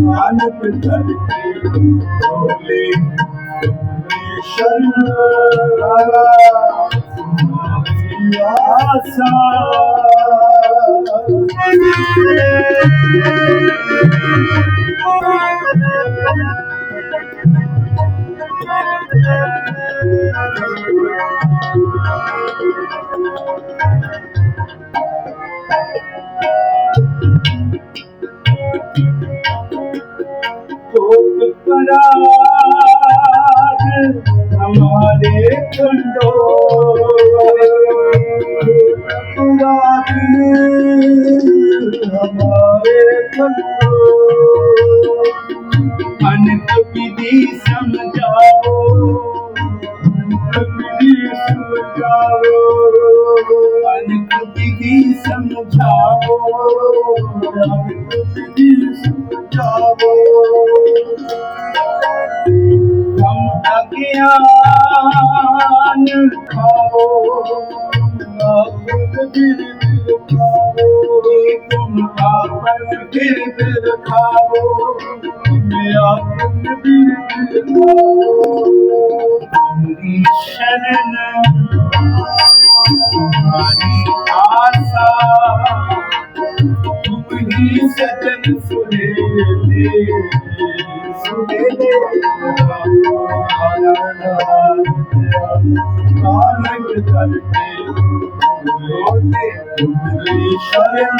नानक करके बोले शरण आसा हमारे खंडो हमारे खंडो अनंत विधि समझाओ अनंत विधि समझाओ अनंत विधि समझाओ हम अज्ञान खाओ तुम आपन गिरगिर खाओ मेरी शरण तुम्हारी आशा तुम ही सजन सुहेले नानक करके बोले तुम्हारी शरण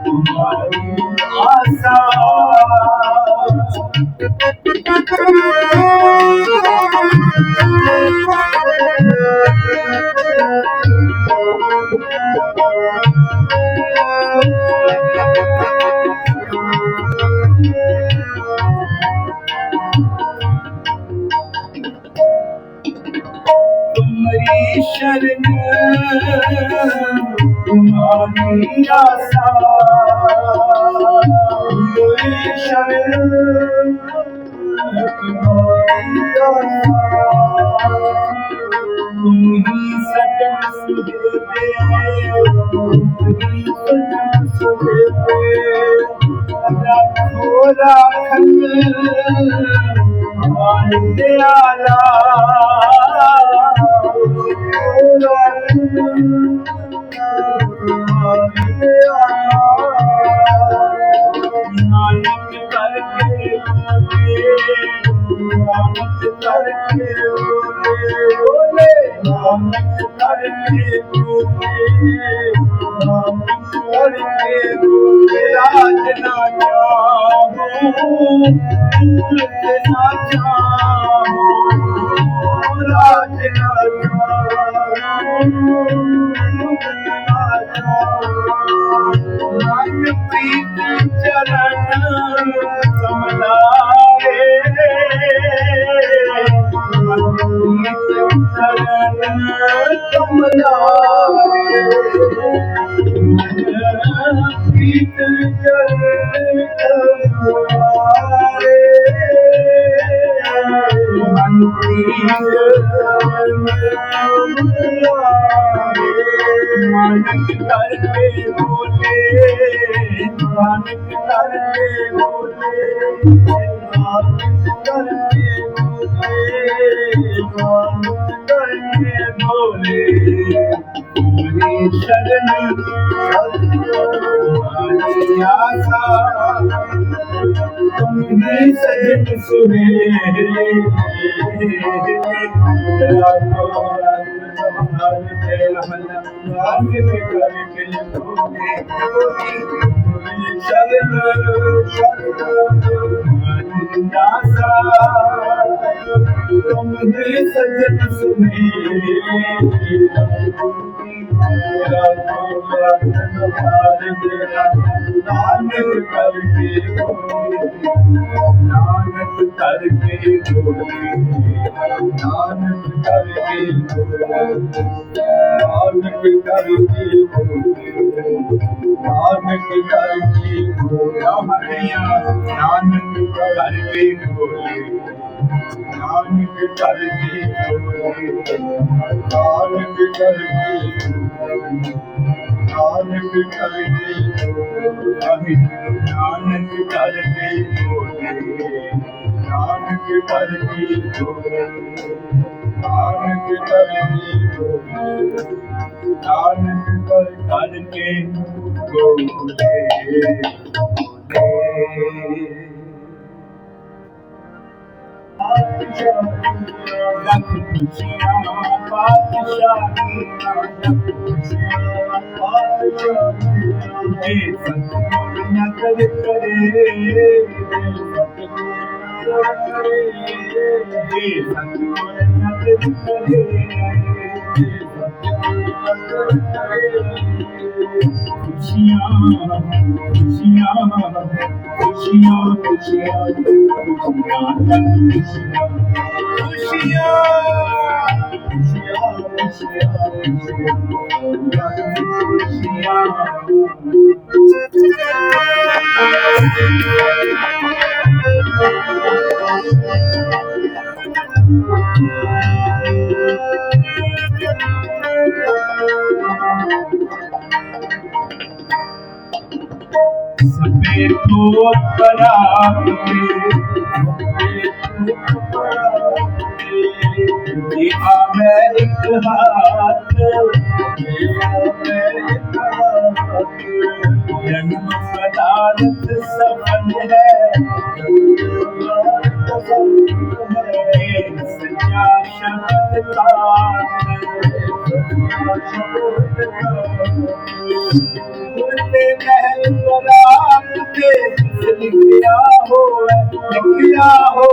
तुम्हारी आशा तुम्हारी शरण तुम्हारी आशा तुम्हारी शरण तुम्हारी आशा तुम ही सजन सुहेले सजन सुहेले थोड़ा दयाला नानक करके नानक करके बोले नानक करके नानक करके राज ना चाहूं ना चाहूं राज ना मन प्रीत चरण कमलाए मन प्रीत चरण कमलाए मन प्रीत चरण कमलाए मन प्रीत नानक करके बोले नानक करके बोले नानक करके बोले तुम्हारी शरण तुम्हारी आशा तुम्हें सजन सुहेले तुम्हें सजन सुहेले नानक करके नानक करके नानक करके नानक करके नानक करके हरिया नानक करके नानक करके नानक करके नानक करके बोले, नानक करके बोले, नानक करके बोले, नानक करके बोले, नानक करके बोले। लख खुशियाँ पातशाहियाँ, लख खुशियाँ पातशाहियाँ, ये सतगुरु नजर करे, ये सतगुरु नजर करे, ये सतगुरु नजर करे, ये सतगुरु नजर करे। खुशियाँ खुशियाँ खुशियाँ खुशियाँ खुशियाँ लख खुशियाँ, खुशियाँ खुशियाँ खुशियाँ खुशियाँ सबे को पराग दिया मैं एक हाथ, दिया मैं एक हाथ, जन्म पदार्थ सफल है, सच्चा शब्द का महल पराग के लिखिया हो, लिखिया हो,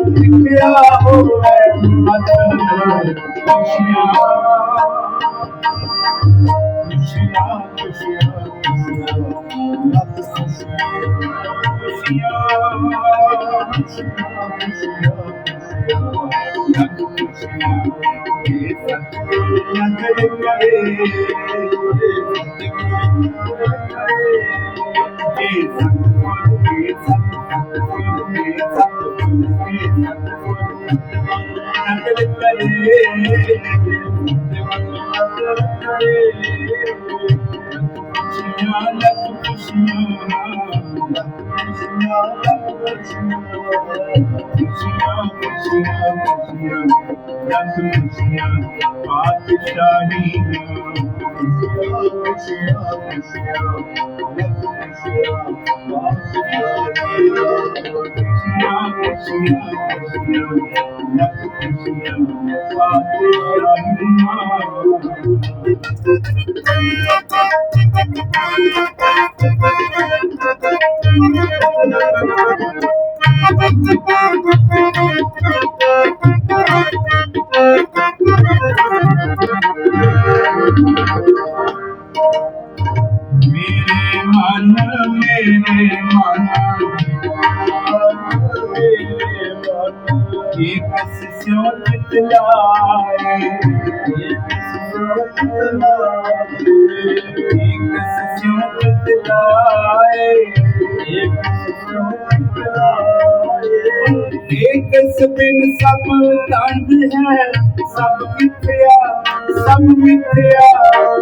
लिखिया हो, खुशियाँ खुशियाँ खुशियाँ एक बिन सब दंड है, सब मिथ्या, सब मिथ्या,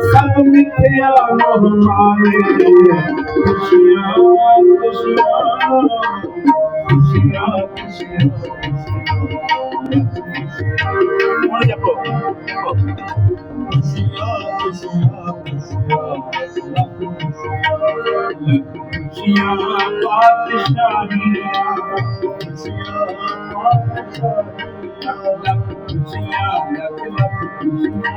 सब मिथ्या मोह माये। खुशियाँ खुशियाँ खुशियाँ खुशियाँ खुशियाँ पातशाहियाँ, खुशियाँ पातशाहियाँ, लख खुशियाँ लख लख खुशियाँ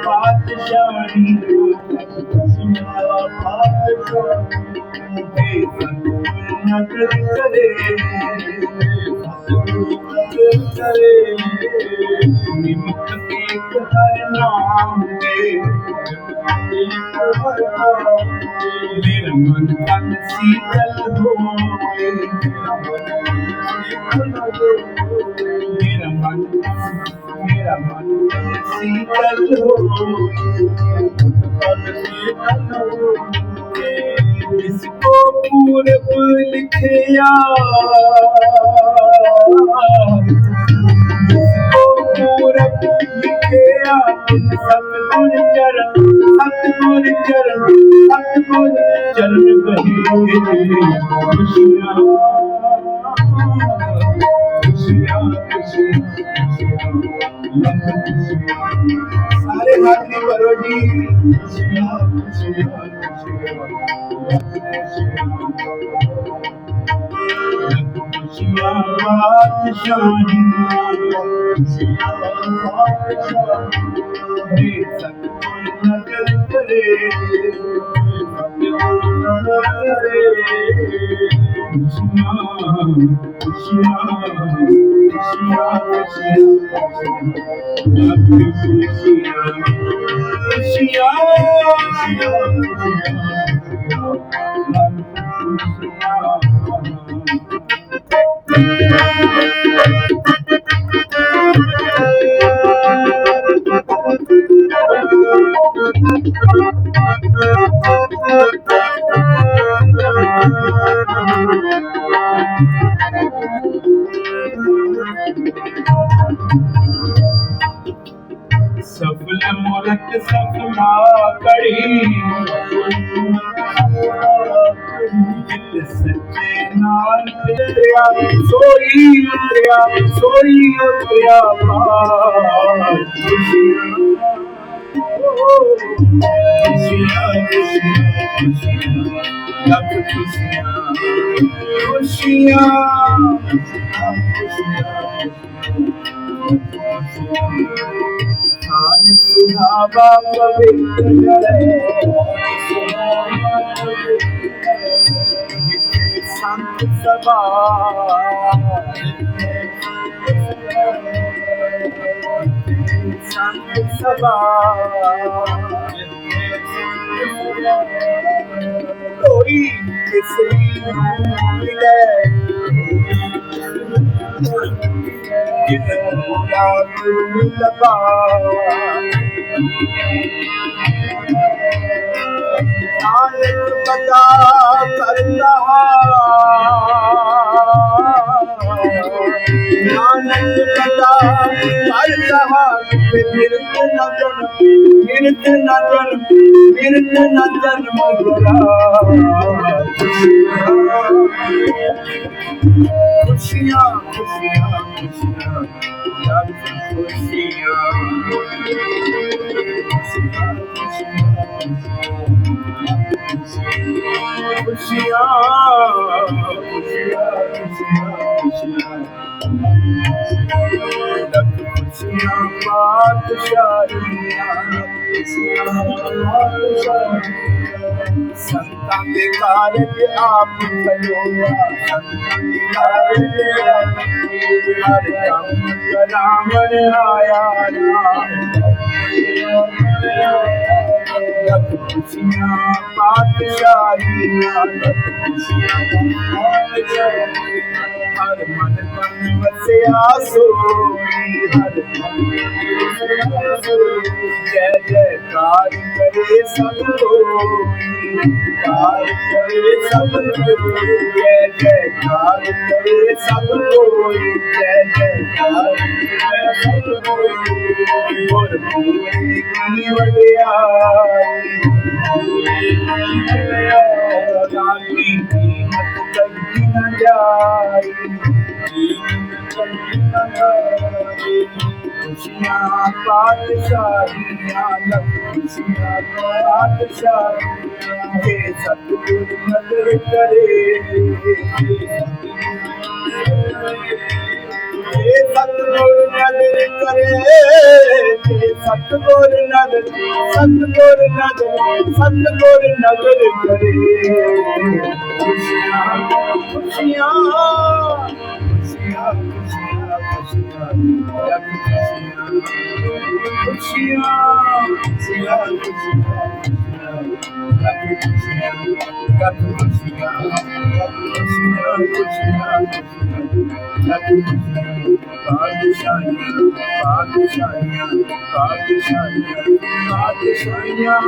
पातशाहियाँ, लख खुशियाँ पातशाहियाँ, हे सतगुरु नजर करे, सतगुरु नजर करे, निमित्त एक हर नाम के, मेरा मन तन शीतल होए, मेरा मन तन शीतल होए, जिसको पूरब लिखिया, जिसको पूरब लिखिया, सतगुर चरण सारे हाथी करो जी सफल मूरत सपना कड़ी सच्चे नाल तेरा सोई उतरिया सुहावा पवित्र संत सभा कोई किसी मिले नानक पता कर रहा मिर्त न जन्म खुशियाँ संतां दे कारज आप करोगा हर काम करावन आया खुशियाँ पातशाहियाँ हर मन वसिया सोई हर जय जयकार करे सब कोई करे सब जय जयकार करे सब कोई जय जयकार करे सब कोई और पूरे की वडियाई रानी कीमत कहीं न जाई खुशियाँ पातशाहियाँ खुशियाँ पातशाहियाँ हे सतगुर नजर करे हे सतगुर नजर करे सतगुर नजर करे खुशियाँ पातशाहियाँ